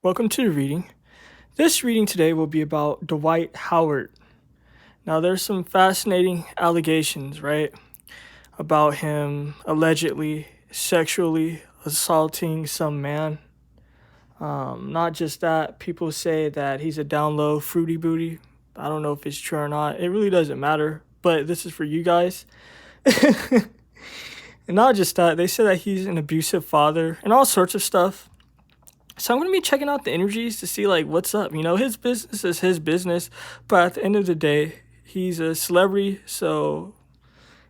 Welcome to the reading. This reading today will be about Dwight Howard. Now, there's some fascinating allegations, right, about him allegedly sexually assaulting some man. Not just that, people say that he's a down low fruity booty. I don't know if it's true or not. It really doesn't matter, but this is for you guys. And not just that, they say that he's an abusive father and all sorts of stuff. So I'm going to be checking out the energies to see, like, what's up. You know, his business is his business, but at the end of the day, he's a celebrity, so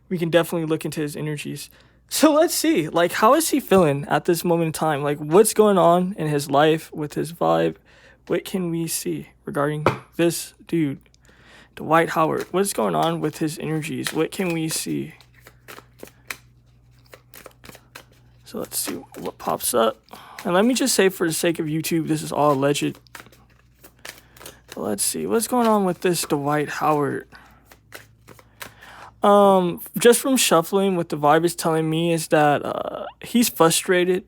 we can definitely look into his energies. So let's see, like, how is he feeling at this moment in time? Like, what's going on in his life with his vibe? What can we see regarding this dude, Dwight Howard? What's going on with his energies? What can we see? So let's see what pops up. And let me just say, for the sake of YouTube, this is all alleged. But let's see what's going on with this Dwight Howard. Just from shuffling, what the vibe is telling me is that he's frustrated.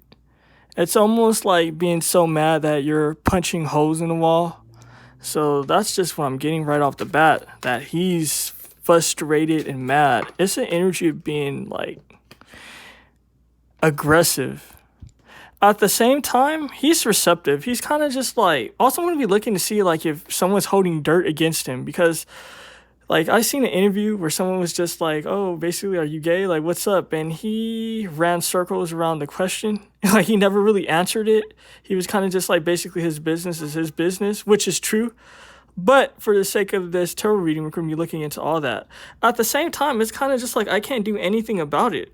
It's almost like being so mad that you're punching holes in the wall. So that's just what I'm getting right off the bat, that he's frustrated and mad. It's an energy of being, like, aggressive. At the same time, he's receptive. He's kind of just like, also want to be looking to see, like, if someone's holding dirt against him, because, like, I seen an interview where someone was just like, oh, basically, are you gay? Like, what's up? And he ran circles around the question. Like, he never really answered it. He was kind of just like, basically, his business is his business, which is true. But for the sake of this tarot reading, we're going to be looking into all that. At the same time, it's kind of just like, I can't do anything about it.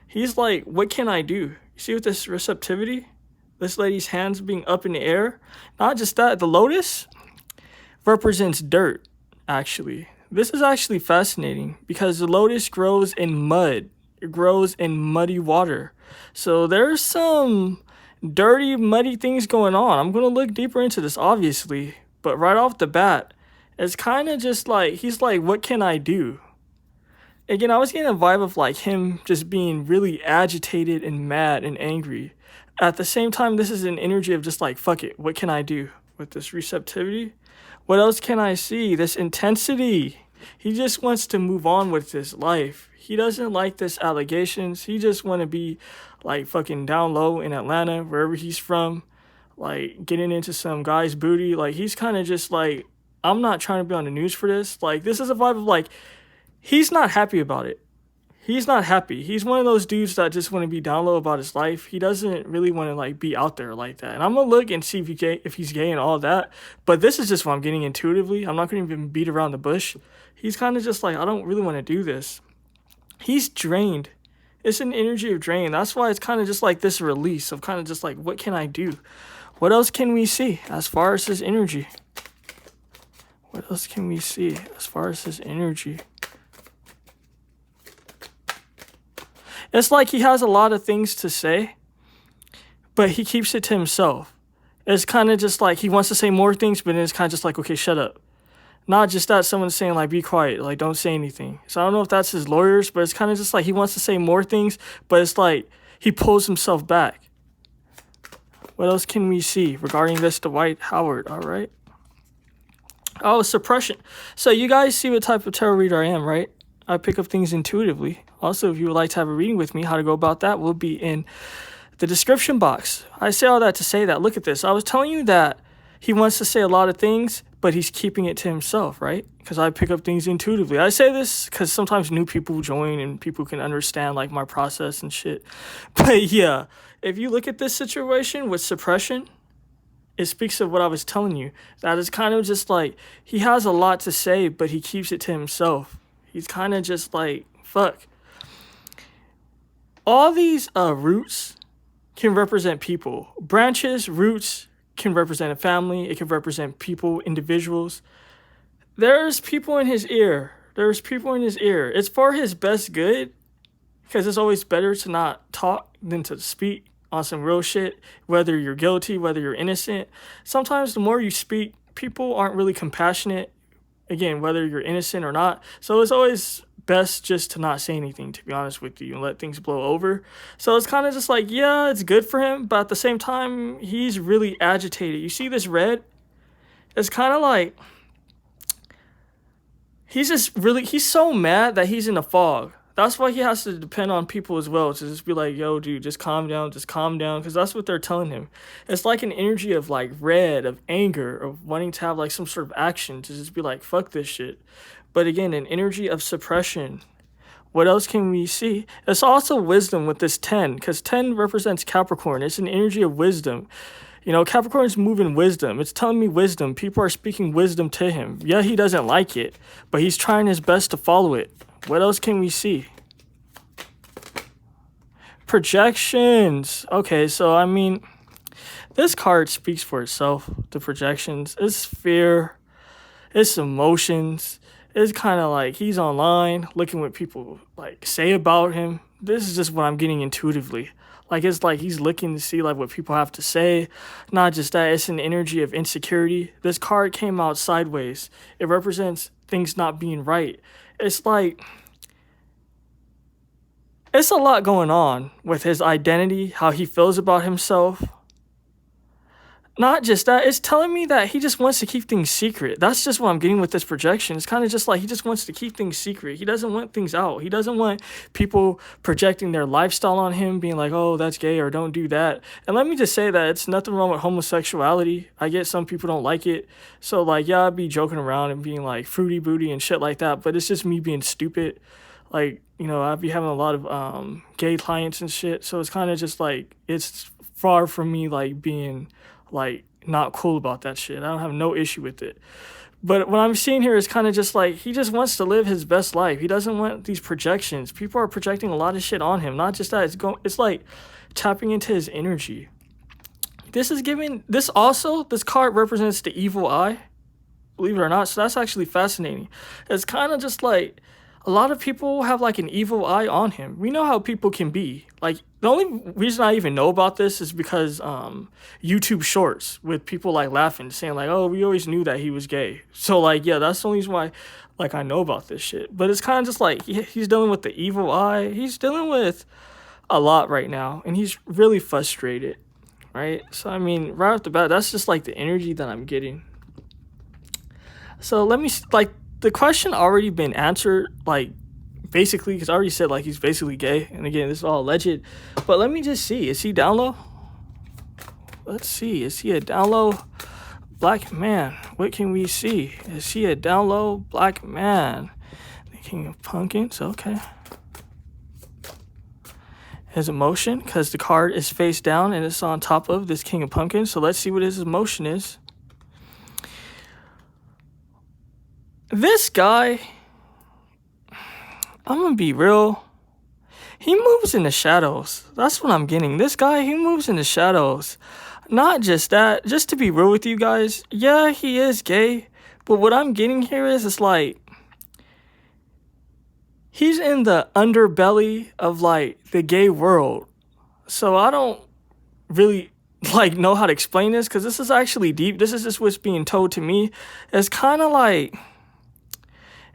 He's like, what can I do? You see with this receptivity? This lady's hands being up in the air. Not just that, the lotus represents dirt, actually. This is actually fascinating because the lotus grows in mud. It grows in muddy water. So there's some dirty, muddy things going on. I'm going to look deeper into this, obviously. But right off the bat, it's kind of just like, he's like, what can I do? Again, I was getting a vibe of, like, him just being really agitated and mad and angry. At the same time, this is an energy of just like, fuck it, what can I do with this receptivity? What else can I see? This intensity. He just wants to move on with his life. He doesn't like this allegations. He just want to be, like, fucking down low in Atlanta, wherever he's from, like, getting into some guy's booty. Like, he's kind of just like, I'm not trying to be on the news for this. Like, this is a vibe of, like, he's not happy about it. He's not happy. He's one of those dudes that just want to be down low about his life. He doesn't really want to, like, be out there like that. And I'm going to look and see if he's gay and all that. But this is just what I'm getting intuitively. I'm not going to even beat around the bush. He's kind of just like, I don't really want to do this. He's drained. It's an energy of drain. That's why it's kind of just like this release of kind of just like, what can I do? What else can we see as far as his energy? What else can we see as far as his energy? It's like he has a lot of things to say, but he keeps it to himself. It's kind of just like he wants to say more things, but then it's kind of just like, okay, shut up. Not just that, someone's saying, like, be quiet, like, don't say anything. So I don't know if that's his lawyers, but it's kind of just like he wants to say more things, but it's like he pulls himself back. What else can we see regarding this Dwight Howard, all right? Oh, suppression. So you guys see what type of tarot reader I am, right? I pick up things intuitively. Also, if you would like to have a reading with me, how to go about that will be in the description box. I say all that to say that, look at this. I was telling you that he wants to say a lot of things, but he's keeping it to himself, right? Because I pick up things intuitively. I say this because sometimes new people join and people can understand, like, my process and shit. But yeah, if you look at this situation with suppression, it speaks of what I was telling you. That is kind of just like, he has a lot to say, but he keeps it to himself. He's kind of just like, fuck. All these roots can represent people. Branches, roots can represent a family. It can represent people, individuals. There's people in his ear. There's people in his ear. It's for his best good, because it's always better to not talk than to speak on some real shit, whether you're guilty, whether you're innocent. Sometimes the more you speak, people aren't really compassionate, again, whether you're innocent or not. So it's always best just to not say anything, to be honest with you, and let things blow over. So it's kind of just like, yeah, it's good for him, but at the same time, he's really agitated. You see this red? It's kind of like he's so mad that he's in a fog. That's why he has to depend on people as well, to just be like, yo, dude, just calm down, because that's what they're telling him. It's like an energy of like red, of anger, of wanting to have like some sort of action, to just be like, fuck this shit. But again, an energy of suppression. What else can we see? It's also wisdom with this 10, because 10 represents Capricorn. It's an energy of wisdom. You know, Capricorn's moving wisdom. It's telling me wisdom. People are speaking wisdom to him. Yeah, he doesn't like it, but he's trying his best to follow it. What else can we see? Projections. Okay, so I mean, this card speaks for itself. The projections. It's fear. It's emotions. It's kind of like he's online looking what people like say about him. This is just what I'm getting intuitively. Like, it's like he's looking to see like what people have to say. Not just that, it's an energy of insecurity. This card came out sideways. It represents things not being right. It's like, it's a lot going on with his identity, how he feels about himself. Not just that, it's telling me that he just wants to keep things secret. That's just what I'm getting with this projection. It's kind of just like he just wants to keep things secret. He doesn't want things out. He doesn't want people projecting their lifestyle on him, being like, oh, that's gay, or don't do that. And let me just say that it's nothing wrong with homosexuality. I get some people don't like it. So, like, yeah, I'd be joking around and being like fruity booty and shit like that. But it's just me being stupid. Like, you know, I'd be having a lot of gay clients and shit. So it's kind of just like, it's far from me, like, being like not cool about that shit. I don't have no issue with it. But what I'm seeing here is kind of just like he just wants to live his best life. He doesn't want these projections. People are projecting a lot of shit on him. Not just that, it's like tapping into his energy. This card represents the evil eye, believe it or not. So that's actually fascinating. It's kind of just like a lot of people have like an evil eye on him. We know how people can be. Like, the only reason I even know about this is because YouTube shorts with people like laughing, saying like, oh, we always knew that he was gay. So like, yeah, that's the only reason why like I know about this shit. But it's kind of just like he's dealing with the evil eye. He's dealing with a lot right now, and he's really frustrated, right? So I mean, right off the bat, that's just like the energy that I'm getting. So let me like, the question already been answered, like, basically, because I already said, like, he's basically gay. And again, this is all alleged. But let me just see. Is he down low? Let's see. Is he a down low black man? What can we see? Is he a down low black man? The King of Pumpkins. Okay. His emotion, because the card is face down and it's on top of this King of Pumpkins. So let's see what his emotion is. This guy, I'm gonna be real, he moves in the shadows. That's what I'm getting. This guy, he moves in the shadows. Not just that, just to be real with you guys, yeah, he is gay, but what I'm getting here is, it's like, he's in the underbelly of, like, the gay world. So I don't really, like, know how to explain this, because this is actually deep. This is just what's being told to me. It's kind of like,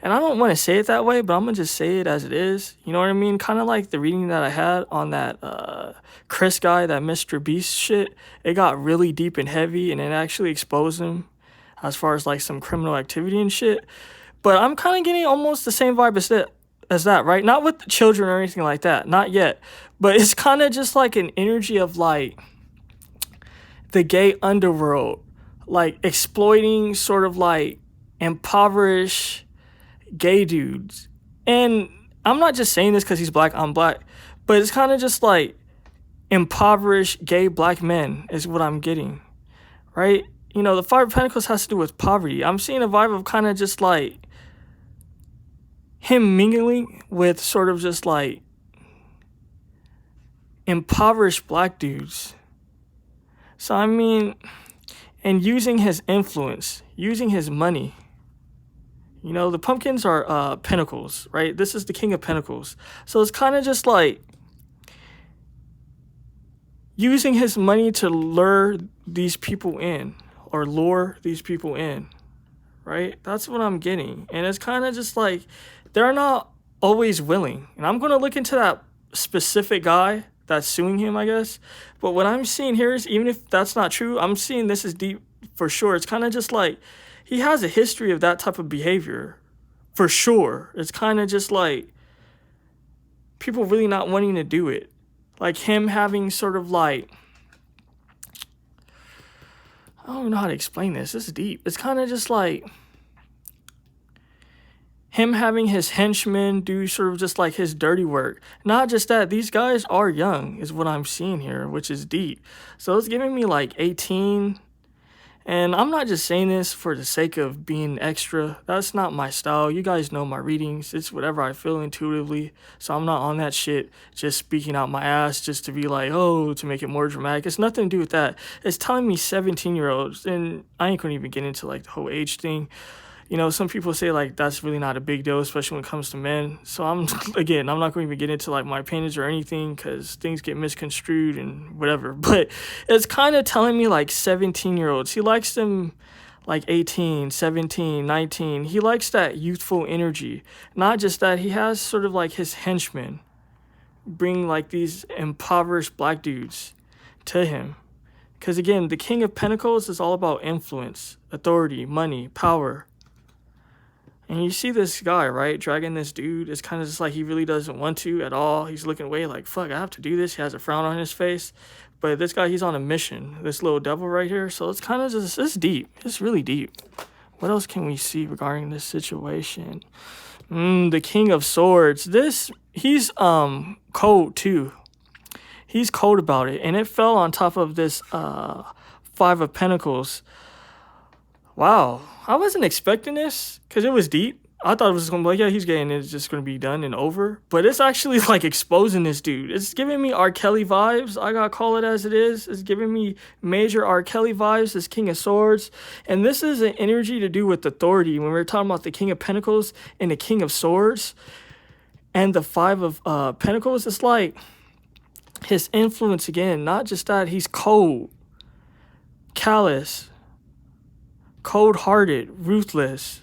and I don't want to say it that way, but I'm going to just say it as it is. You know what I mean? Kind of like the reading that I had on that Chris guy, that Mr. Beast shit. It got really deep and heavy, and it actually exposed him as far as like some criminal activity and shit. But I'm kind of getting almost the same vibe as that, right? Not with the children or anything like that. Not yet. But it's kind of just like an energy of like the gay underworld. Like exploiting sort of like impoverished gay dudes. And I'm not just saying this because he's black, I'm black, but it's kind of just like impoverished gay black men is what I'm getting, right? You know, the Five of Pentacles has to do with poverty. I'm seeing a vibe of kind of just like him mingling with sort of just like impoverished black dudes. So I mean, and using his influence, using his money. You know, the pumpkins are pentacles, right? This is the King of Pentacles. So it's kind of just like using his money to lure these people in, right? That's what I'm getting. And it's kind of just like they're not always willing. And I'm going to look into that specific guy that's suing him, I guess. But what I'm seeing here is, even if that's not true, I'm seeing this is deep for sure. It's kind of just like he has a history of that type of behavior for sure. It's kind of just like people really not wanting to do it. Like him having sort of like, I don't know how to explain this. This is deep. It's kind of just like him having his henchmen do sort of just like his dirty work. Not just that, these guys are young is what I'm seeing here, which is deep. So it's giving me like 18. And I'm not just saying this for the sake of being extra. That's not my style. You guys know my readings. It's whatever I feel intuitively. So I'm not on that shit just speaking out my ass just to be like, oh, to make it more dramatic. It's nothing to do with that. It's telling me 17-year-olds. And I ain't gonna even get into like the whole age thing. You know, some people say like that's really not a big deal, especially when it comes to men. So I'm not going to even get into like my opinions or anything because things get misconstrued and whatever. But it's kind of telling me like 17-year-olds. He likes them like 18, 17, 19. He likes that youthful energy. Not just that, he has sort of like his henchmen bring like these impoverished black dudes to him. Because again, the King of Pentacles is all about influence, authority, money, power. And you see this guy, right, dragging this dude. It's kind of just like he really doesn't want to at all. He's looking away like, fuck, I have to do this. He has a frown on his face. But this guy, he's on a mission. This little devil right here. So it's kind of just, it's deep. It's really deep. What else can we see regarding this situation? The King of Swords. He's cold too. He's cold about it. And it fell on top of this Five of Pentacles. Wow, I wasn't expecting this because it was deep. I thought it was going to be like, yeah, he's gay and it's just going to be done and over. But it's actually like exposing this dude. It's giving me R. Kelly vibes. I got to call it as it is. It's giving me major R. Kelly vibes, this King of Swords. And this is an energy to do with authority. When we're talking about the King of Pentacles and the King of Swords and the Five of Pentacles, it's like his influence again. Not just that, he's cold, callous, cold-hearted, ruthless.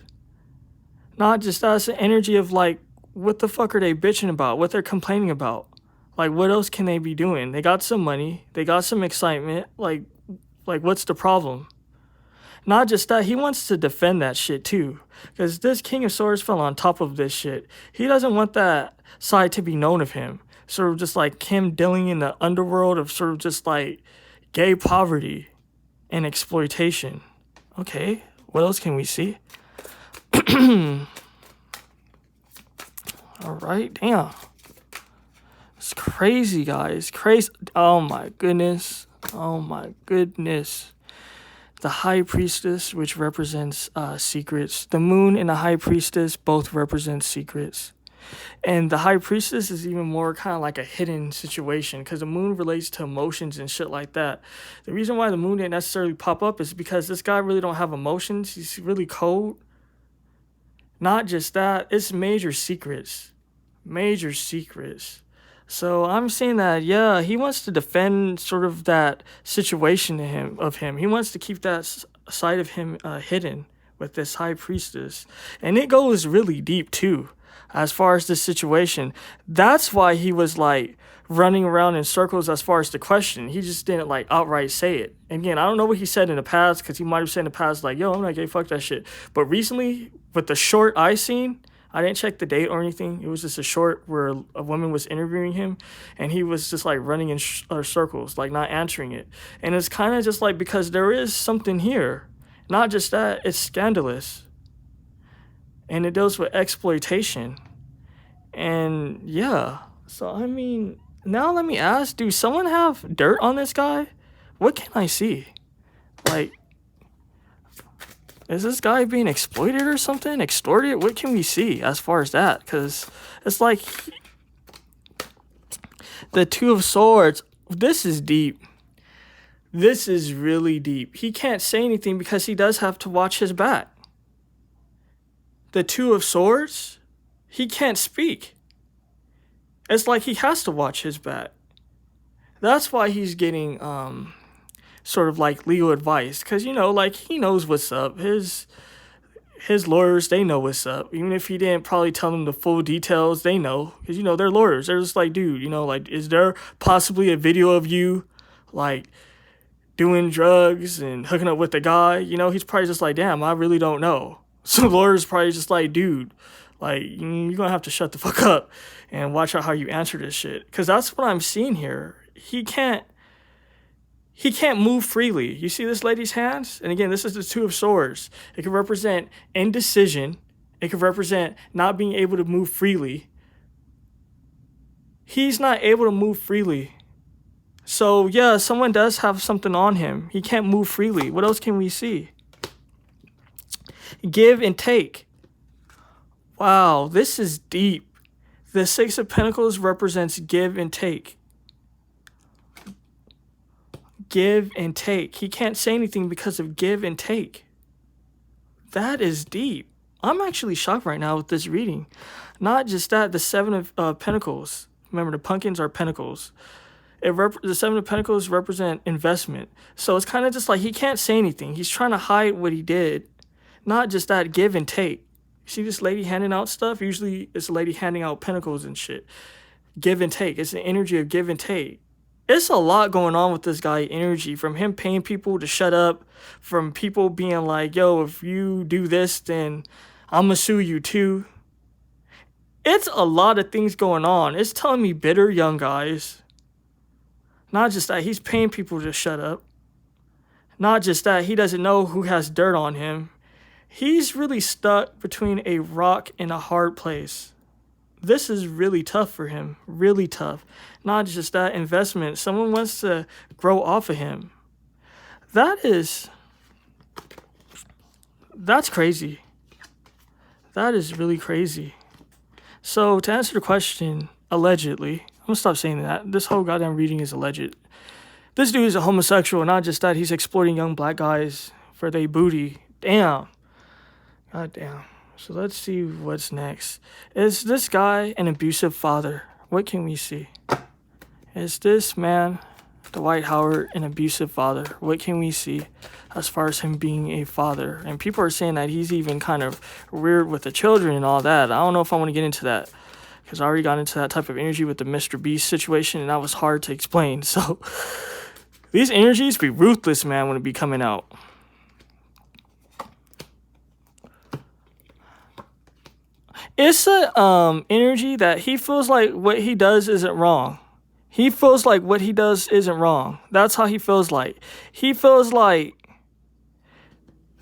Not just that, it's an energy of like, what the fuck are they bitching about? What they're complaining about? Like, what else can they be doing? They got some money. They got some excitement. Like what's the problem? Not just that, he wants to defend that shit too. Because this King of Swords fell on top of this shit. He doesn't want that side to be known of him. Sort of just like him dealing in the underworld of sort of just like gay poverty and exploitation. Okay, what else can we see? All right, damn. It's crazy, guys. Crazy. Oh my goodness. Oh my goodness. The High Priestess, which represents secrets. The Moon and the High Priestess both represent secrets. And the High Priestess is even more kind of like a hidden situation because the Moon relates to emotions and shit like that. The reason why the Moon didn't necessarily pop up is because this guy really don't have emotions. He's really cold. Not just that, it's major secrets. Major secrets. So I'm saying that, yeah, he wants to defend sort of that situation of him. He wants to keep that side of him hidden with this High Priestess. And it goes really deep too. As far as this situation, that's why he was like running around in circles as far as the question. He just didn't like outright say it. And again, I don't know what he said in the past because he might have said in the past like, yo, I'm not gay, fuck that shit. But recently, with the short I seen, I didn't check the date or anything. It was just a short where a woman was interviewing him and he was just like running in circles, like not answering it. And it's kind of just like because there is something here. Not just that, it's scandalous. And it deals with exploitation. And yeah, so I mean, now let me ask, do someone have dirt on this guy? What can I see? Like, is this guy being exploited or something? Extorted? What can we see as far as that? Because it's like the Two of Swords. This is deep. This is really deep. He can't say anything because he does have to watch his back. The Two of Swords, he can't speak. It's like he has to watch his back. That's why he's getting sort of like legal advice. Because, you know, like he knows what's up. his lawyers, they know what's up. Even if he didn't probably tell them the full details, they know. Because, they're lawyers. They're just like, dude, like, is there possibly a video of you, like, doing drugs and hooking up with the guy? He's probably just like, damn, I really don't know. So lawyers probably just like, dude, like, you're going to have to shut the fuck up and watch out how you answer this shit. Because that's what I'm seeing here. He can't move freely. You see this lady's hands? And again, this is the Two of Swords. It could represent indecision. It could represent not being able to move freely. He's not able to move freely. So, yeah, someone does have something on him. He can't move freely. What else can we see? Give and take. Wow, this is deep. The Six of Pentacles represents give and take. Give and take. He can't say anything because of give and take. That is deep. I'm actually shocked right now with this reading. Not just that, the Seven of Pentacles. Remember, the pumpkins are pentacles. The Seven of Pentacles represent investment. So it's kind of just like he can't say anything. He's trying to hide what he did. Not just that, give and take. See this lady handing out stuff? Usually it's a lady handing out pentacles and shit. Give and take. It's the energy of give and take. It's a lot going on with this guy energy. From him paying people to shut up. From people being like, yo, if you do this, then I'm going to sue you too. It's a lot of things going on. It's telling me bitter young guys. Not just that, he's paying people to shut up. Not just that, he doesn't know who has dirt on him. He's really stuck between a rock and a hard place. This is really tough for him. Really tough. Not just that, investment. Someone wants to grow off of him. That's crazy. That is really crazy. So to answer the question, allegedly, I'm going to stop saying that. This whole goddamn reading is alleged. This dude is a homosexual. Not just that, he's exploiting young black guys for their booty. Damn. God damn. So let's see what's next. Is this guy an abusive father? What can we see? Is this man, Dwight Howard, an abusive father? What can we see as far as him being a father? And people are saying that he's even kind of weird with the children and all that. I don't know if I want to get into that, because I already got into that type of energy with the Mr. Beast situation, and that was hard to explain. So these energies be ruthless, man, when it be coming out. It's a energy that he feels like what he does isn't wrong. He feels like what he does isn't wrong. That's how he feels like. He feels like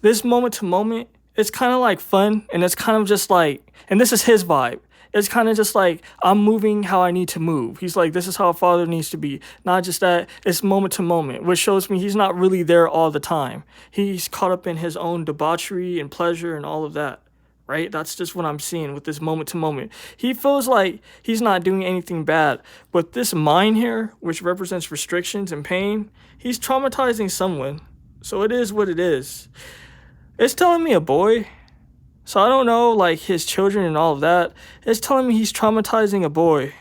this moment to moment, it's kind of like fun, and it's kind of just like, and this is his vibe. It's kind of just like, I'm moving how I need to move. He's like, this is how a father needs to be. Not just that, it's moment to moment, which shows me he's not really there all the time. He's caught up in his own debauchery and pleasure and all of that. Right? That's just what I'm seeing with this moment to moment. He feels like he's not doing anything bad. But this mind here, which represents restrictions and pain, he's traumatizing someone. So it is what it is. It's telling me a boy. So I don't know, like, his children and all of that. It's telling me he's traumatizing a boy.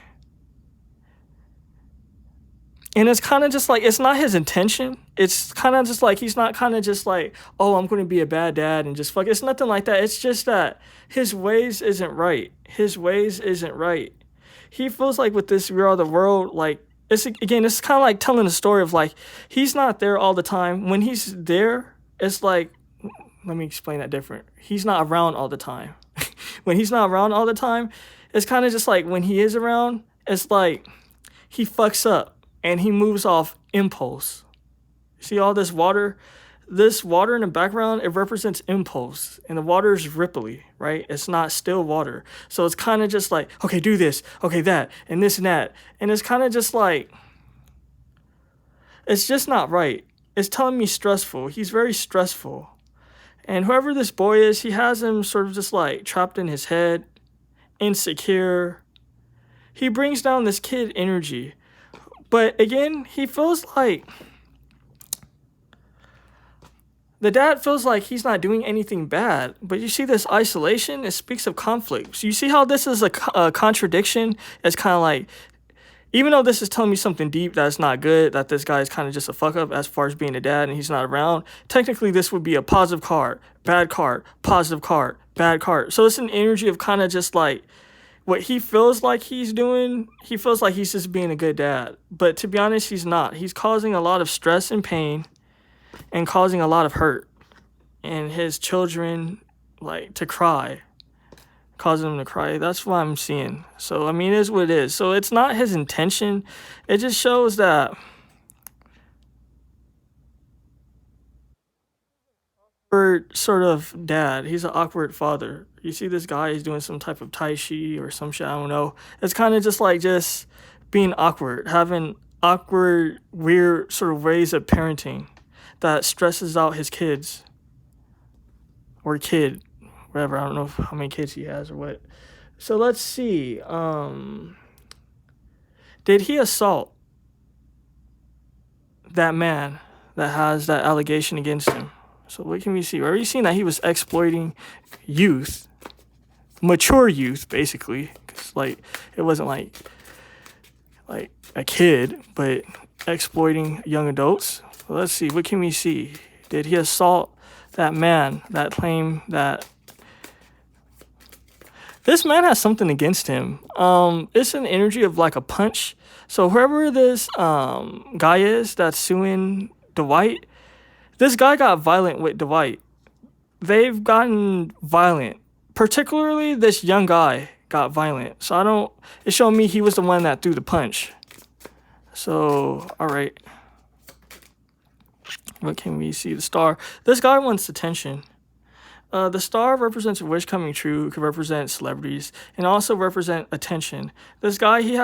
And it's kind of just like, it's not his intention. It's kind of just like, he's not kind of just like, oh, I'm going to be a bad dad and just fuck. It's nothing like that. It's just that his ways isn't right. His ways isn't right. He feels like with this We Are the World, like, it's kind of like telling a story of like, he's not there all the time. When he's there, it's like, let me explain that different. He's not around all the time. When he's not around all the time, it's kind of just like when he is around, it's like he fucks up. And he moves off impulse. See all this water? This water in the background, it represents impulse. And the water is ripply, right? It's not still water. So it's kind of just like, okay, do this. Okay, that. And this and that. And it's kind of just like, it's just not right. It's telling me stressful. He's very stressful. And whoever this boy is, he has him sort of just like trapped in his head, insecure. He brings down this kid energy. But again, he feels like the dad feels like he's not doing anything bad. But you see this isolation, it speaks of conflict. So you see how this is a contradiction? It's kind of like even though this is telling me something deep that's not good, that this guy is kind of just a fuck up as far as being a dad and he's not around, technically this would be a positive card, positive card, bad card. So it's an energy of kind of just like what he feels like he's doing. He feels like he's just being a good dad. But to be honest, he's not. He's causing a lot of stress and pain and causing a lot of hurt. And his children, like, to cry. Causing him to cry. That's what I'm seeing. So, I mean, it is what it is. So, it's not his intention. It just shows that awkward sort of dad. He's an awkward father. You see this guy is doing some type of tai chi or some shit. I don't know. It's kind of just like just being awkward. Having awkward, weird sort of ways of parenting that stresses out his kids. Or kid. Whatever. I don't know how many kids he has or what. So let's see. Did he assault that man that has that allegation against him? So what can we see? We're already seen that he was exploiting youth, mature youth, basically. 'Cause, like, it wasn't like a kid, but exploiting young adults. So let's see. What can we see? Did he assault that man that claimed that this man has something against him? It's an energy of like a punch. So whoever this guy is that's suing Dwight, this guy got violent with Dwight. They've gotten violent. Particularly this young guy got violent. So it's showing me he was the one that threw the punch. So, alright. What can we see? The star. This guy wants attention. The star represents a wish coming true. It could represent celebrities and also represent attention. This guy, he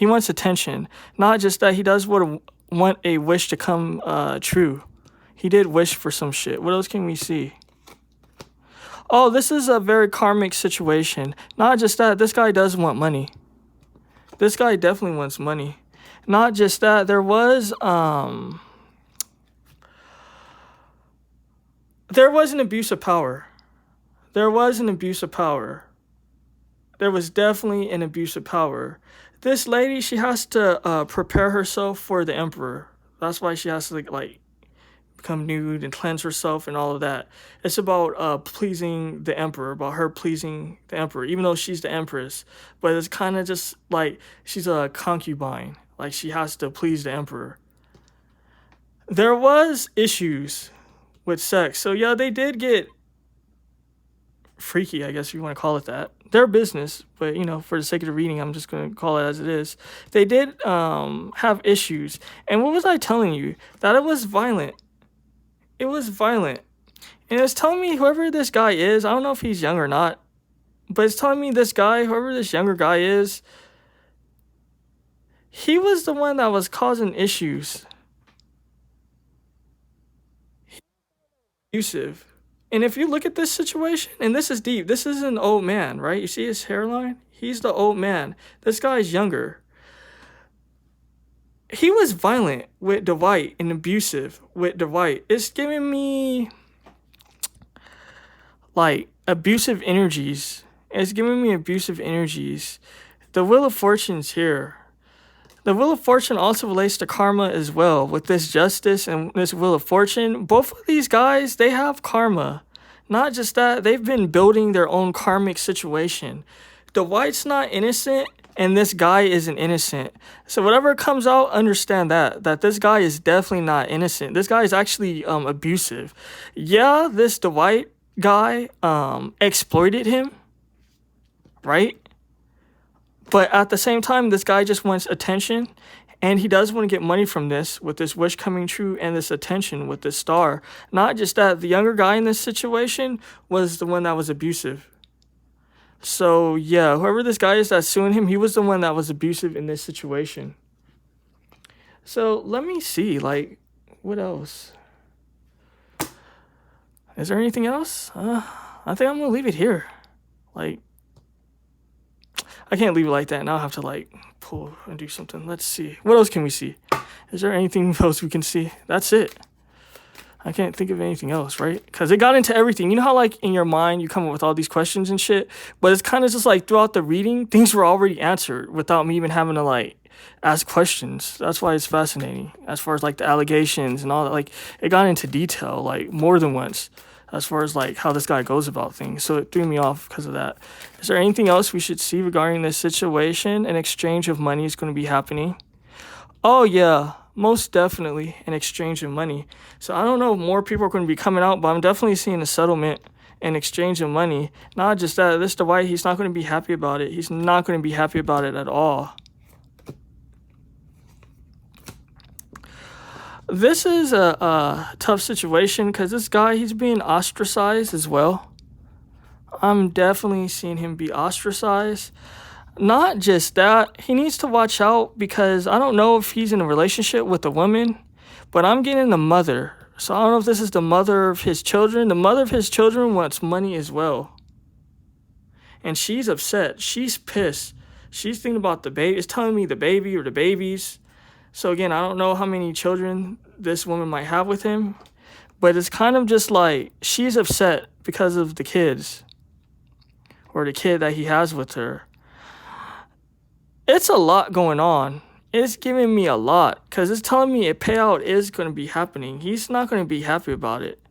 wants attention. Not just that, he does want a wish to come true. He did wish for some shit. What else can we see? Oh, this is a very karmic situation. Not just that, this guy does want money. This guy definitely wants money. Not just that, there was an abuse of power. There was definitely an abuse of power. This lady, she has to prepare herself for the emperor. That's why she has to like become nude and cleanse herself and all of that. It's about pleasing the emperor, about her pleasing the emperor, even though she's the empress. But it's kind of just like she's a concubine. Like she has to please the emperor. There was issues with sex. So yeah, they did get freaky, I guess if you want to call it that. Their business, but for the sake of the reading, I'm just going to call it as it is. They did have issues. And what was I telling you? That it was violent. It was violent. And it's telling me whoever this guy is, I don't know if he's young or not, but it's telling me this guy, whoever this younger guy is, he was the one that was causing issues. Abusive. And if you look at this situation, and this is deep, this is an old man, right? You see his hairline? He's the old man. This guy's younger. He was violent with Dwight and abusive with Dwight. It's giving me like abusive energies. It's giving me abusive energies. The Wheel of Fortune's here. The Wheel of Fortune also relates to karma as well. With this Justice and this Wheel of Fortune, both of these guys, they have karma. Not just that, they've been building their own karmic situation. Dwight's not innocent, and this guy isn't innocent. So whatever comes out, understand that this guy is definitely not innocent. This guy is actually abusive. Yeah, this Dwight guy exploited him, right? But at the same time, this guy just wants attention, and he does want to get money from this, with this wish coming true and this attention with this star. Not just that, the younger guy in this situation was the one that was abusive. So yeah, whoever this guy is that's suing him, he was the one that was abusive in this situation. So let me see, like, what else? Is there anything else? I think I'm gonna leave it here. Like, I can't leave it like that. Now I have to like pull and do something. Let's see. What else can we see? Is there anything else we can see? That's it. I can't think of anything else, right? Because it got into everything. You know how, like, in your mind, you come up with all these questions and shit, but it's kind of just like throughout the reading, things were already answered without me even having to, like, ask questions. That's why it's fascinating. As far as, like, the allegations and all that, like, it got into detail, like, more than once, as far as, like, how this guy goes about things. So it threw me off because of that. Is there anything else we should see regarding this situation? An exchange of money is going to be happening. Oh, yeah. Most definitely an exchange of money. So I don't know if more people are going to be coming out, but I'm definitely seeing a settlement and exchange of money. Not just that, this Dwight, he's not going to be happy about it. He's not going to be happy about it at all. This is a tough situation because this guy, he's being ostracized as well. I'm definitely seeing him be ostracized. Not just that, he needs to watch out because I don't know if he's in a relationship with a woman, but I'm getting the mother. So I don't know if this is the mother of his children. The mother of his children wants money as well. And she's upset. She's pissed. She's thinking about the baby. It's telling me the baby or the babies. So again, I don't know how many children this woman might have with him, but it's kind of just like she's upset because of the kids or the kid that he has with her. It's a lot going on. It's giving me a lot because it's telling me a payout is going to be happening. He's not going to be happy about it.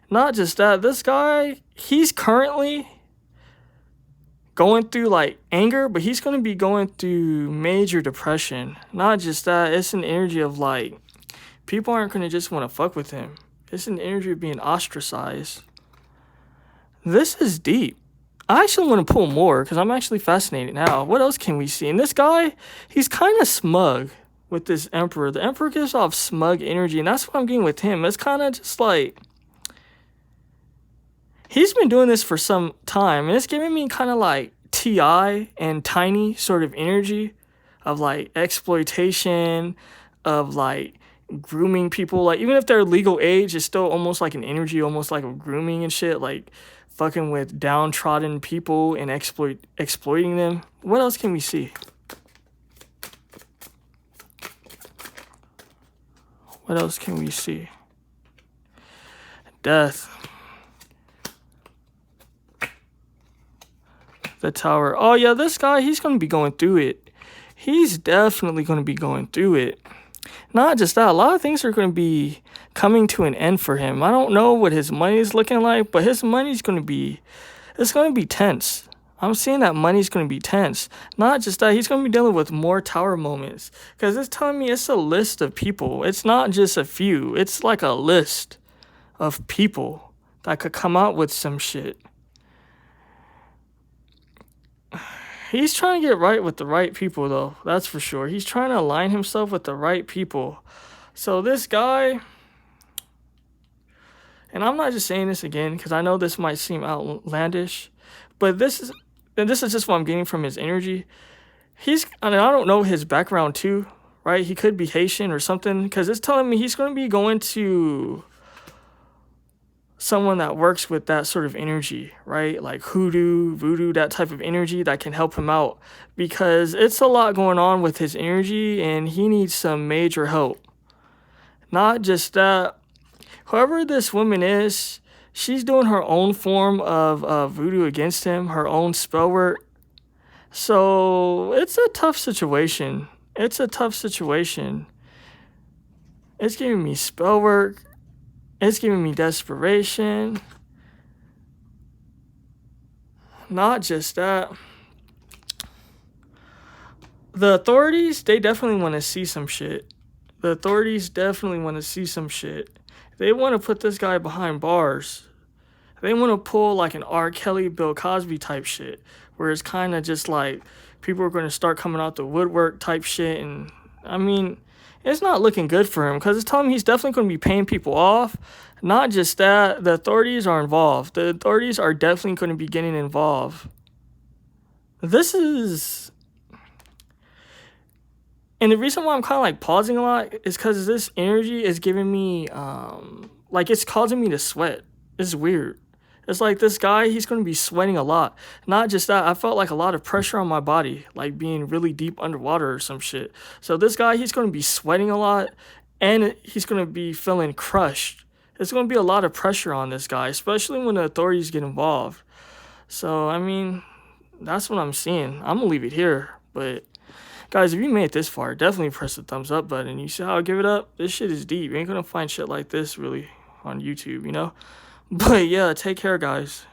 Not just that, this guy, he's currently going through like anger, but he's going to be going through major depression. Not just that, it's an energy of like, people aren't going to just want to fuck with him. It's an energy of being ostracized. This is deep. I actually want to pull more because I'm actually fascinated now. What else can we see? And this guy, he's kind of smug with this emperor. The emperor gives off smug energy, and that's what I'm getting with him. It's kind of just like, he's been doing this for some time, and it's giving me kind of like T.I. and Tiny sort of energy of like exploitation, of like grooming people. Like, even if they're legal age, it's still almost like an energy, almost like a grooming and shit. Like, fucking with downtrodden people and exploiting them. What else can we see? What else can we see? Death. The Tower. Oh yeah, this guy, he's going to be going through it. He's definitely going to be going through it. Not just that, a lot of things are going to be coming to an end for him. I don't know what his money is looking like, but his money's going to be, it's going to be tense. I'm seeing that money's going to be tense. Not just that, he's going to be dealing with more tower moments. Because it's telling me it's a list of people. It's not just a few. It's like a list of people that could come out with some shit. He's trying to get right with the right people, though. That's for sure. He's trying to align himself with the right people. So this guy, and I'm not just saying this again because I know this might seem outlandish, but this is just what I'm getting from his energy. I don't know his background too, right? He could be Haitian or something because it's telling me he's going to be going to someone that works with that sort of energy, right? Like hoodoo, voodoo, that type of energy that can help him out because it's a lot going on with his energy and he needs some major help. Not just that, whoever this woman is, she's doing her own form of voodoo against him, her own spell work. So it's a tough situation. It's giving me spell work. It's giving me desperation. Not just that. The authorities, they definitely want to see some shit. They want to put this guy behind bars. They want to pull like an R. Kelly, Bill Cosby type shit. Where it's kind of just like people are going to start coming out the woodwork type shit. And I mean, it's not looking good for him because it's telling me he's definitely going to be paying people off. Not just that, the authorities are involved. The authorities are definitely going to be getting involved. This is... And the reason why I'm kind of like pausing a lot is because this energy is giving me, like it's causing me to sweat. It's weird. It's like this guy, he's going to be sweating a lot. Not just that, I felt like a lot of pressure on my body, like being really deep underwater or some shit. So this guy, he's going to be sweating a lot and he's going to be feeling crushed it's going to be a lot of pressure on this guy, especially when the authorities get involved. So, I mean, that's what I'm seeing. I'm going to leave it here. But, guys, if you made it this far, definitely press the thumbs up button. You see how I give it up? This shit is deep. You ain't going to find shit like this, really, on YouTube, you know? But, yeah, take care, guys.